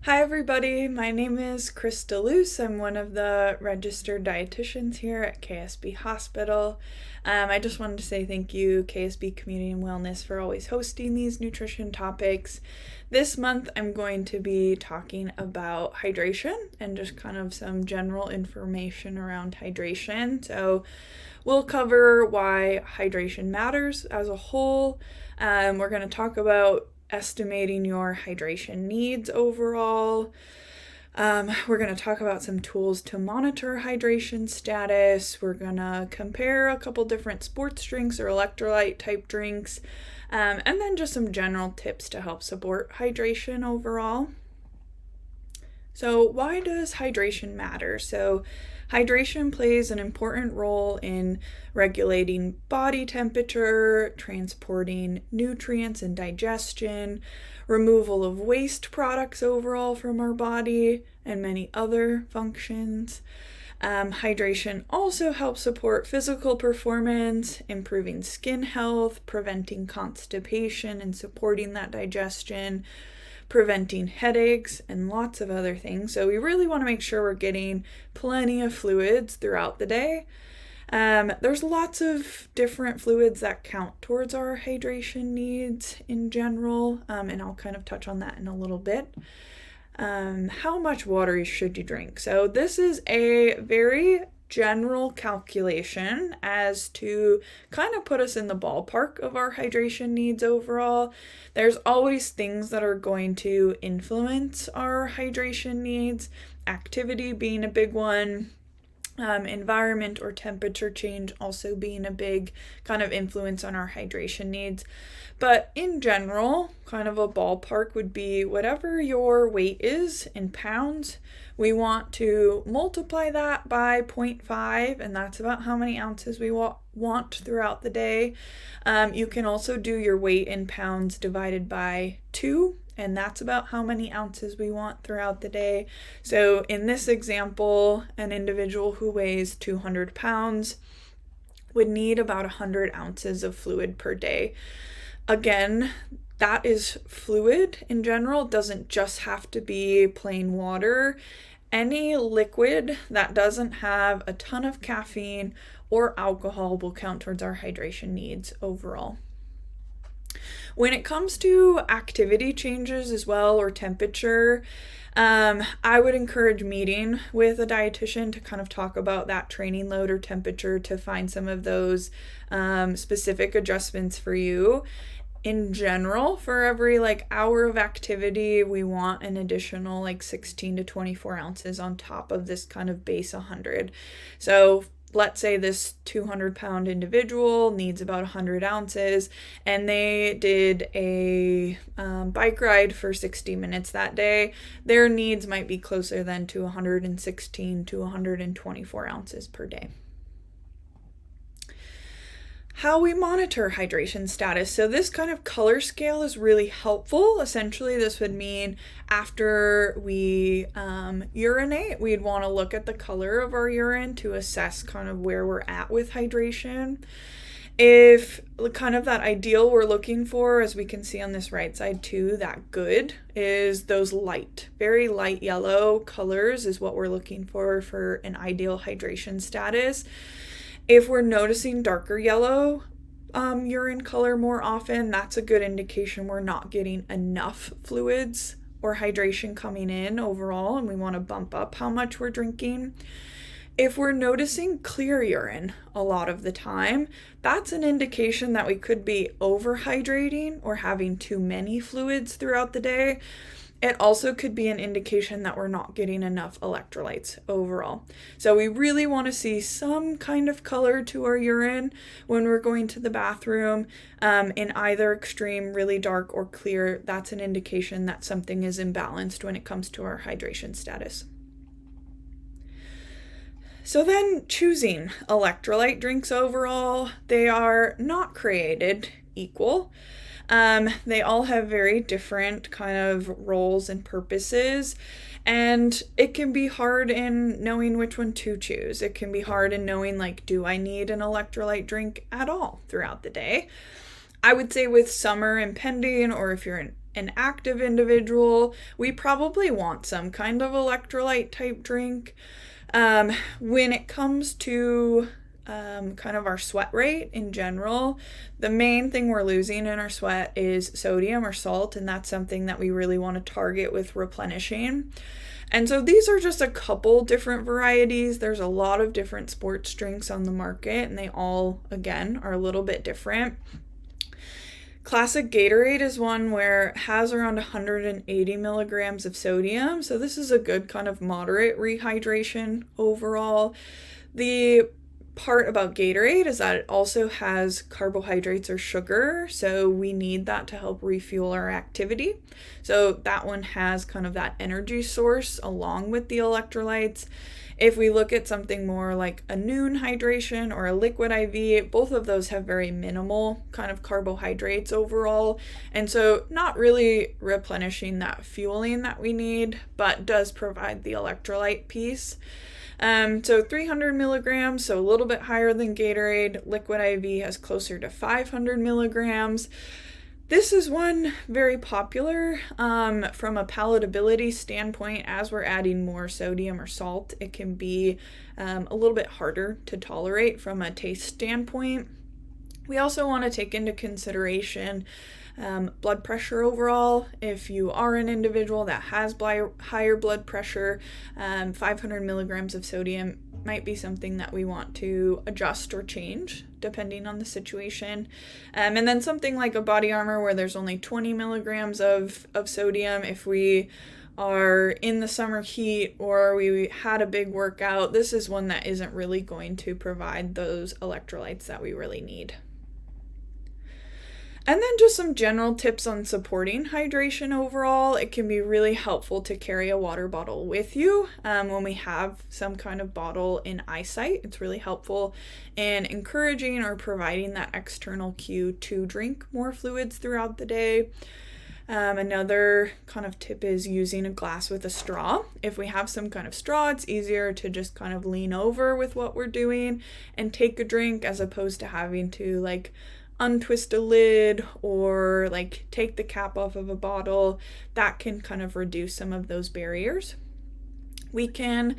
Hi everybody, my name is Krista Loos. I'm one of the registered dietitians here at KSB Hospital. I just wanted to say thank you, KSB Community and Wellness, for always hosting these nutrition topics. This month I'm going to be talking about hydration and just kind of some general information around hydration. So we'll cover why hydration matters as a whole. We're going to talk about estimating your hydration needs overall. We're going to talk about some tools to monitor hydration status. We're going to compare a couple different sports drinks or electrolyte type drinks, and then just some general tips to help support hydration overall. So why does hydration matter? So hydration plays an important role in regulating body temperature, transporting nutrients and digestion, removal of waste products overall from our body, and many other functions. Hydration also helps support physical performance, improving skin health, preventing constipation and supporting that digestion, preventing headaches, and lots of other things. So we really want to make sure we're getting plenty of fluids throughout the day. There's lots of different fluids that count towards our hydration needs in general, and I'll kind of touch on that in a little bit. How much water should you drink? So this is a very general calculation as to kind of put us in the ballpark of our hydration needs overall. There's always things that are going to influence our hydration needs, activity being a big one, environment or temperature change also being a big kind of influence on our hydration needs. But in general, kind of a ballpark would be whatever your weight is in pounds. We want to multiply that by 0.5, and that's about how many ounces we want throughout the day. You can also do your weight in pounds divided by 2, and that's about how many ounces we want throughout the day. So in this example, an individual who weighs 200 pounds would need about 100 ounces of fluid per day. Again, that is fluid in general. It doesn't just have to be plain water. Any liquid that doesn't have a ton of caffeine or alcohol will count towards our hydration needs overall. When it comes to activity changes as well, or temperature, I would encourage meeting with a dietitian to kind of talk about that training load or temperature to find some of those specific adjustments for you. In general, for every hour of activity, we want an additional 16 to 24 ounces on top of this kind of base 100. So let's say this 200-pound individual needs about 100 ounces, and they did a bike ride for 60 minutes that day. Their needs might be closer then to 116 to 124 ounces per day. How we monitor hydration status. So this kind of color scale is really helpful. Essentially, this would mean after we urinate, we'd want to look at the color of our urine to assess kind of where we're at with hydration. If kind of that ideal we're looking for, as we can see on this right side too, that good is those light, very light yellow colors is what we're looking for an ideal hydration status. If we're noticing darker yellow urine color more often, that's a good indication we're not getting enough fluids or hydration coming in overall, and we want to bump up how much we're drinking. If we're noticing clear urine a lot of the time, that's an indication that we could be overhydrating or having too many fluids throughout the day. It also could be an indication that we're not getting enough electrolytes overall. So we really want to see some kind of color to our urine when we're going to the bathroom. In either extreme, really dark or clear, that's an indication that something is imbalanced when it comes to our hydration status. So then choosing electrolyte drinks overall, they are not created equal. They all have very different kind of roles and purposes, and it can be hard in knowing which one to choose. It can be hard in knowing, do I need an electrolyte drink at all throughout the day? I would say with summer impending, or if you're an active individual, we probably want some kind of electrolyte type drink. When it comes to kind of our sweat rate in general, the main thing we're losing in our sweat is sodium or salt, and that's something that we really want to target with replenishing. And so these are just a couple different varieties. There's a lot of different sports drinks on the market, and they all, again, are a little bit different. Classic Gatorade is one where it has around 180 milligrams of sodium, so this is a good kind of moderate rehydration overall. The part about Gatorade is that it also has carbohydrates or sugar, so we need that to help refuel our activity. So that one has kind of that energy source along with the electrolytes. If we look at something more like a Noon hydration or a liquid IV, both of those have very minimal kind of carbohydrates overall, and so not really replenishing that fueling that we need, but does provide the electrolyte piece. So 300 milligrams, so a little bit higher than Gatorade. Liquid IV has closer to 500 milligrams. This is one very popular from a palatability standpoint. As we're adding more sodium or salt, it can be a little bit harder to tolerate from a taste standpoint. We also want to take into consideration blood pressure overall. If you are an individual that has higher blood pressure, 500 milligrams of sodium might be something that we want to adjust or change depending on the situation. And then something like a Body Armor where there's only 20 milligrams of sodium, if we are in the summer heat or we had a big workout, this is one that isn't really going to provide those electrolytes that we really need. And then just some general tips on supporting hydration overall. It can be really helpful to carry a water bottle with you when we have some kind of bottle in eyesight. It's really helpful in encouraging or providing that external cue to drink more fluids throughout the day. Another kind of tip is using a glass with a straw. If we have some kind of straw, it's easier to just kind of lean over with what we're doing and take a drink as opposed to having to like untwist a lid or like take the cap off of a bottle. That can kind of reduce some of those barriers. We can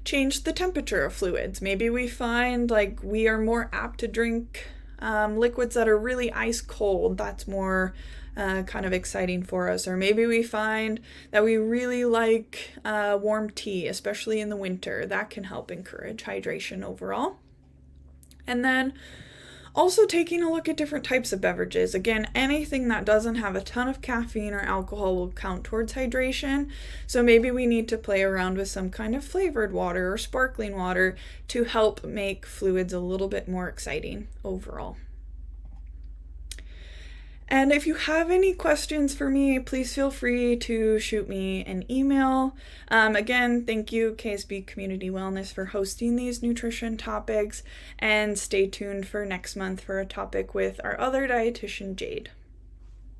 change the temperature of fluids. Maybe we find like we are more apt to drink liquids that are really ice cold. That's more kind of exciting for us. Or maybe we find that we really like warm tea, especially in the winter. That can help encourage hydration overall. And then also taking a look at different types of beverages. Again, anything that doesn't have a ton of caffeine or alcohol will count towards hydration. So maybe we need to play around with some kind of flavored water or sparkling water to help make fluids a little bit more exciting overall. And if you have any questions for me, please feel free to shoot me an email. Again, thank you, KSB Community Wellness, for hosting these nutrition topics, and stay tuned for next month for a topic with our other dietitian, Jade.